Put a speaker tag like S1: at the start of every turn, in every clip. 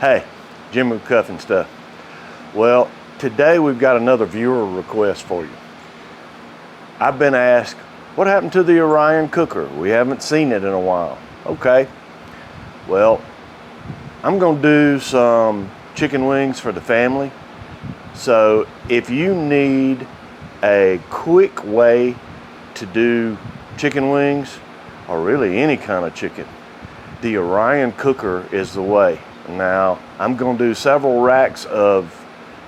S1: Hey, Jim McCuffin stuff. Well, today we've got another viewer request for you. I've been asked, what happened to the Orion cooker? We haven't seen it in a while. Okay, well, I'm gonna do some chicken wings for the family. So if you need a quick way to do chicken wings, or really any kind of chicken, the Orion cooker is the way. Now, I'm gonna do several racks of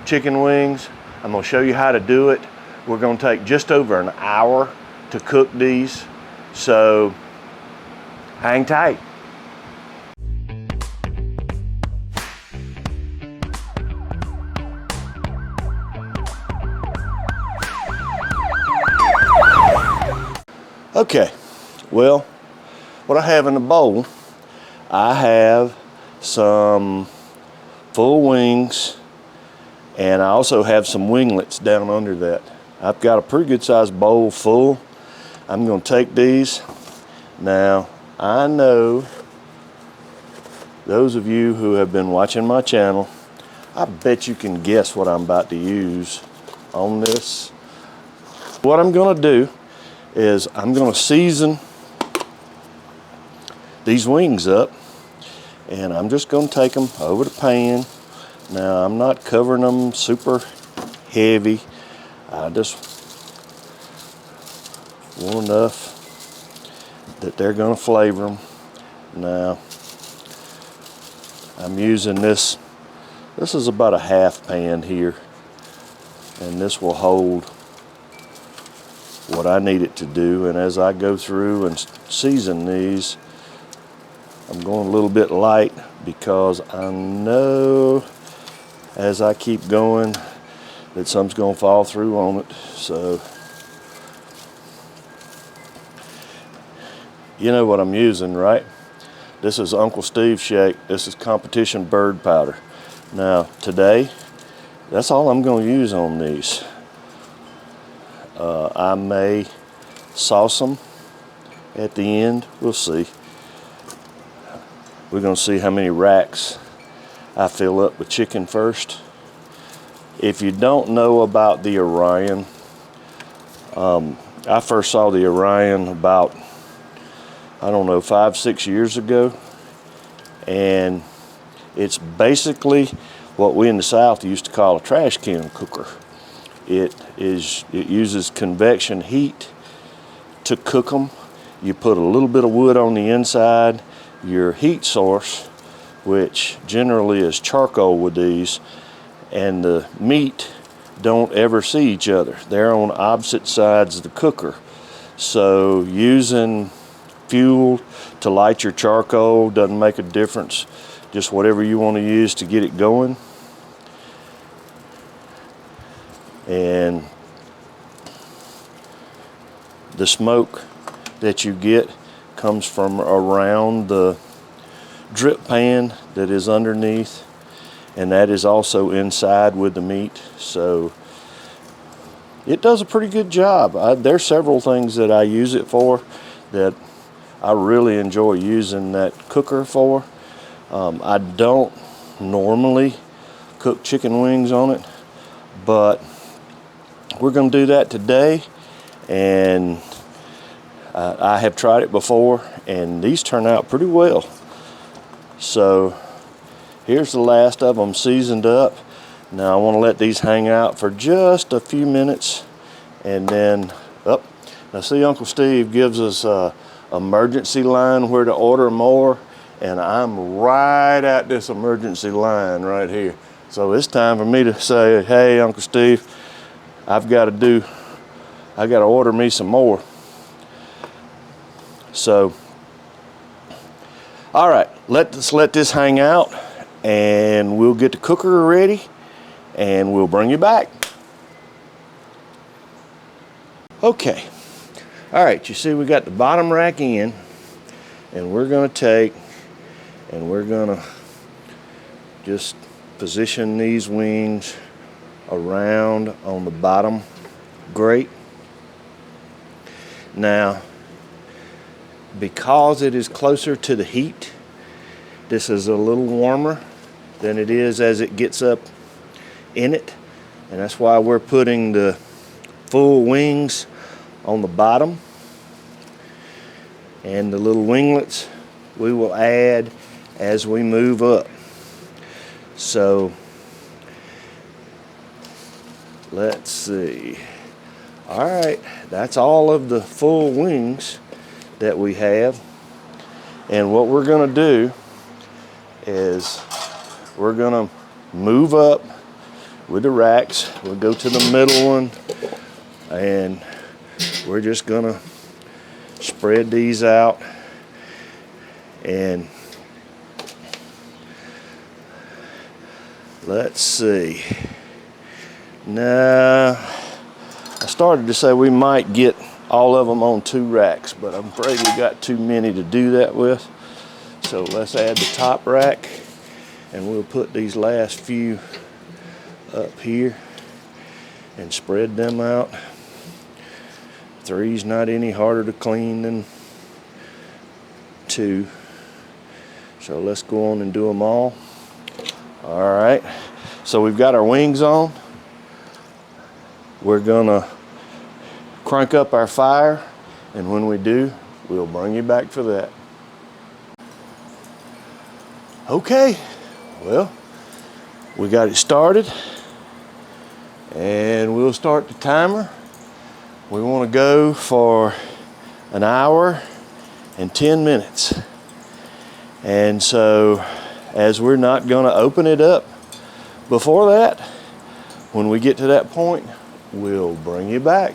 S1: chicken wings. I'm gonna show you how to do it. We're gonna take just over an hour to cook these, so hang tight. Okay, well, what I have in the bowl, I have some full wings, and I also have some winglets down under that. I've got a pretty good sized bowl full. I'm going to take these. Now, I know those of you who have been watching my channel, I bet you can guess what I'm about to use on this. What I'm going to do is I'm going to season these wings up, and I'm just going to take them over the pan. Now, I'm not covering them super heavy. I just want enough that they're going to flavor them. Now, I'm using this. This is about a half pan here, and this will hold what I need it to do. And as I go through and season these, I'm going a little bit light because I know as I keep going that some's going to fall through on it. So you know what I'm using, right? This is Uncle Steve's shake. This is competition bird powder. Now today, that's all I'm going to use on these. I may sauce them at the end. We'll see. We're going to see how many racks I fill up with chicken first. If you don't know about the Orion, I first saw the Orion about, I don't know, 5-6 years ago. And it's basically what we in the South used to call a trash can cooker. It uses convection heat to cook them. You put a little bit of wood on the inside. Your heat source, which generally is charcoal with these, and the meat don't ever see each other. They're on opposite sides of the cooker. So using fuel to light your charcoal doesn't make a difference. Just whatever you want to use to get it going. And the smoke that you get comes from around the drip pan that is underneath, and that is also inside with the meat. So it does a pretty good job. There's several things that I use it for that I really enjoy using that cooker for. I don't normally cook chicken wings on it, but we're going to do that today. And I have tried it before, and these turn out pretty well. So here's the last of them seasoned up. Now I want to let these hang out for just a few minutes, and then now see, Uncle Steve gives us a emergency line where to order more, and I'm right at this emergency line right here. So it's time for me to say, hey, Uncle Steve, I got to order me some more. So, all right, let's let this hang out, and we'll get the cooker ready, and we'll bring you back. Okay, all right, you see we got the bottom rack in, and we're gonna just position these wings around on the bottom grate. Now, because it is closer to the heat, this is a little warmer, than it is as it gets up in it. And that's why we're putting the full wings on the bottom. And the little winglets we will add as we move up. So let's see. All right, that's all of the full wings that we have. And what we're gonna do is we're gonna move up with the racks. We'll go to the middle one and we're just gonna spread these out. And let's see. Now, I started to say we might get all of them on 2 racks, but I'm afraid we got too many to do that with. So let's add the top rack, and we'll put these last few up here and spread them out. 3's not any harder to clean than 2. So let's go on and do them all. All right, so we've got our wings on. We're gonna crank up our fire, and when we do, we'll bring you back for that. Okay, well, we got it started, and we'll start the timer. We want to go for an hour and 10 minutes. And so, as we're not going to open it up before that, when we get to that point, we'll bring you back.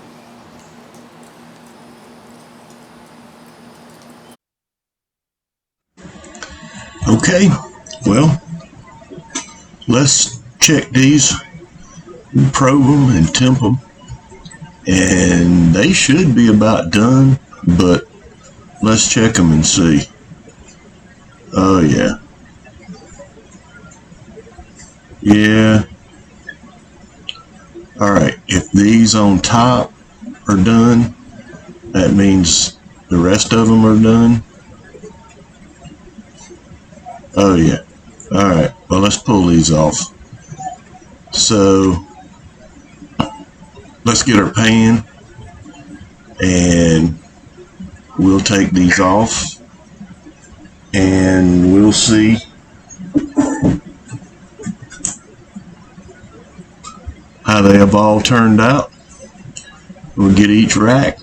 S2: Okay, well, let's check these, probe them and temp them, and they should be about done, but let's check them and see. Oh yeah. Yeah. Alright, if these on top are done, that means the rest of them are done. Oh yeah. Alright, well, let's pull these off. So let's get our pan and we'll take these off and we'll see how they have all turned out. We'll get each rack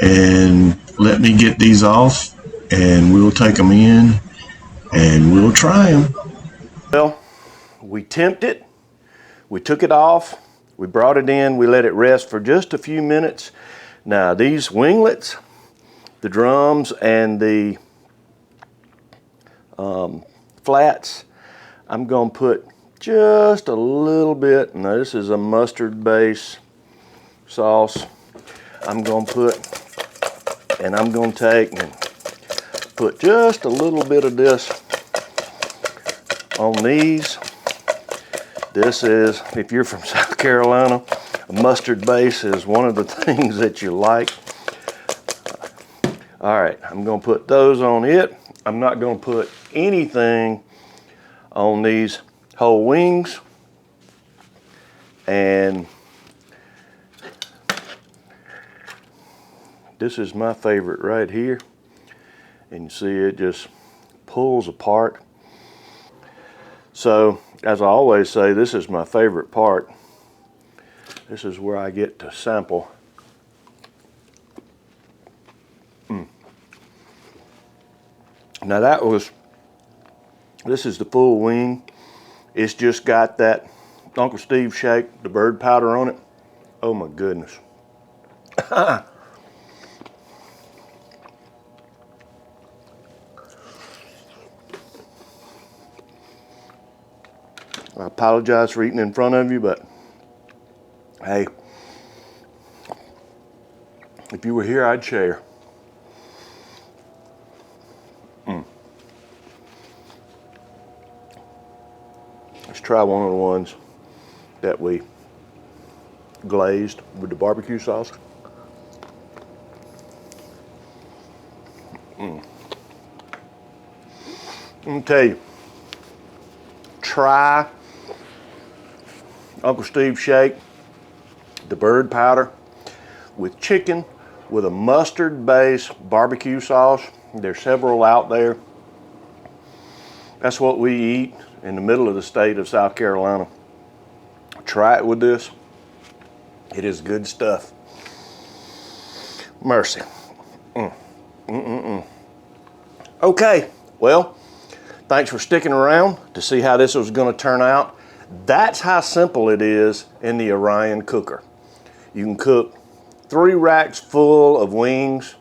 S2: and let me get these off and we'll take them in and we'll try them.
S1: Well, we temped it, we took it off, we brought it in, we let it rest for just a few minutes. Now these winglets, the drums and the flats, I'm going to put just a little bit. Now this is a mustard base sauce. I'm going to put, and I'm going to take and put just a little bit of this on these. This is, if you're from South Carolina, a mustard base is one of the things that you like. All right, I'm going to put those on it. I'm not going to put anything on these whole wings. And this is my favorite right here. And you see it just pulls apart. So, as I always say, this is my favorite part. This is where I get to sample. Now this is the full wing. It's just got that Uncle Steve shake, the bird powder on it. Oh my goodness. I apologize for eating in front of you, but hey, if you were here, I'd share. Let's try one of the ones that we glazed with the barbecue sauce. Let me tell you, try Uncle Steve Shake, the bird powder with chicken with a mustard based barbecue sauce. There's several out there. That's what we eat in the middle of the state of South Carolina. Try it with this. It is good stuff. Mercy. Okay, well, thanks for sticking around to see how this was going to turn out. That's how simple it is in the Orion cooker. You can cook 3 racks full of wings.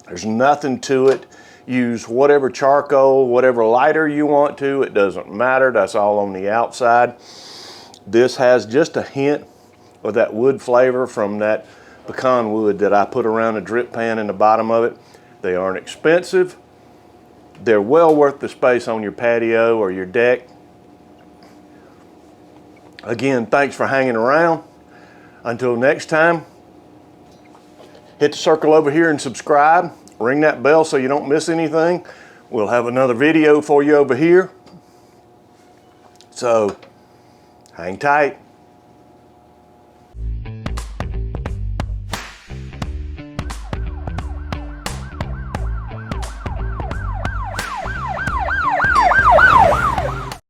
S1: There's nothing to it. Use whatever charcoal, whatever lighter you want to. It doesn't matter. That's all on the outside. This has just a hint of that wood flavor from that pecan wood that I put around a drip pan in the bottom of it. They aren't expensive. They're well worth the space on your patio or your deck. Again, thanks for hanging around. Until next time, hit the circle over here and subscribe. Ring that bell so you don't miss anything. We'll have another video for you over here. So, hang tight.